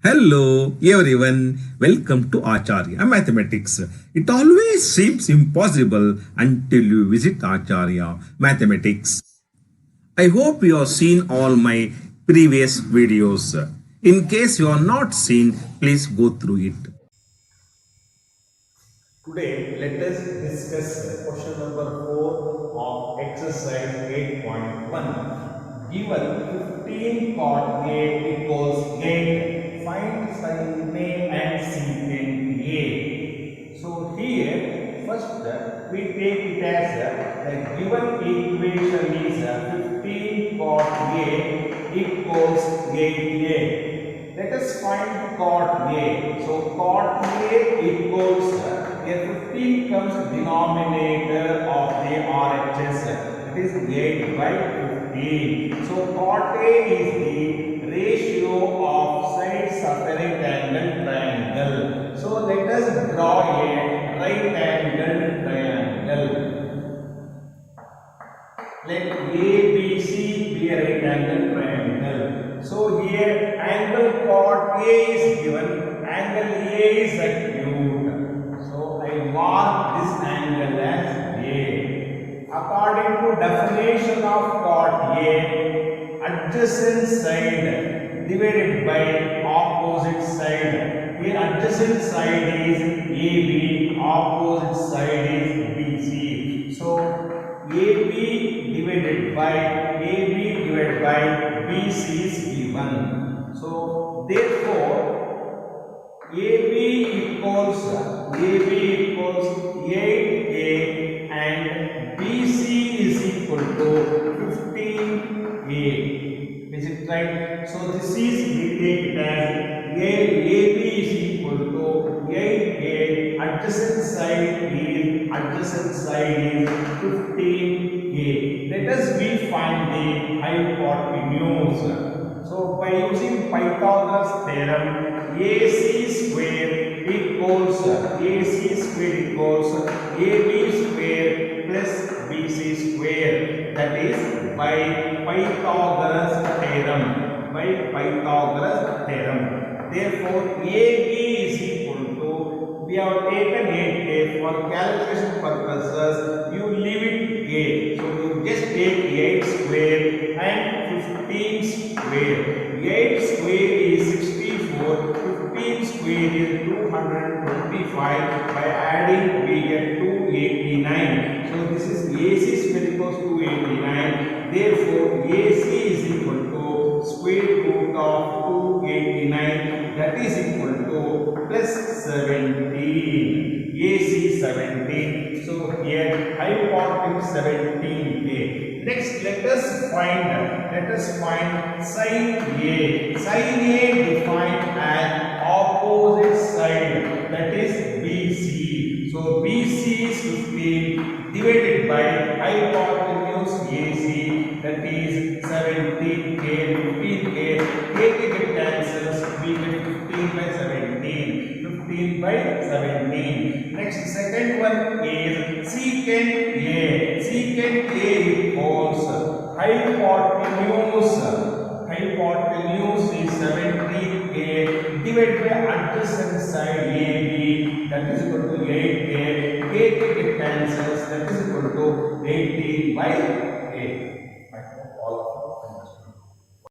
Hello everyone, welcome to Acharya Mathematics. It always seems impossible until you visit Acharya Mathematics. I hope you have seen all my previous videos. In case you have not seen, please go through it. Today, let us discuss question number 4 of exercise 8.1. Given 15 cot A equals 8, find sin A and secant A. So here, first we take it as the given equation is 15 cot A equals 8A. Let us find cot A. So cot A equals here 15 comes denominator of the RHS. That is 8 by 15. So cot A is the ratio of sides of a right angle triangle. So let us draw a right angle triangle. Let ABC be a right angle triangle. So here angle cot A is given, angle A is acute. So I mark this angle as A. According to definition of cot A, adjacent side divided by opposite side. Here adjacent side is AB, opposite side is BC. So AB divided by BC is given. So therefore AB equals 8A and BC is equal to 15A. Is it right? So this is, we take it as AB is equal to 8A, adjacent side is 15A. Let us we find the hypotenuse. So by using Pythagoras theorem, AC square equals AB square plus BC square. That is by Pythagoras theorem. Therefore, AB is equal to, we have taken 8A for calculation purposes. You leave it A. So you just take 8 square and 15 square. 8 square is 64. 15 square is 225. By adding, we get 289. So this is AC square equals 289. Therefore, AC is equal to square root of 289. That is equal to plus 17. AC 17. So here hypotenuse 17A. Next, let us find sin A. Sin A defined as opposite side, that is BC. So BC is 15 divided by hypotenuse AC, that is 17K, 15K. K cancels, we get 15 by 17. 15 by 17. Next, second one is secant A. Secant A equals hypotenuse is 17A divided by adjacent side AB, that is equal to 8A. K cancels, that is equal to 18 by 8. I hope all of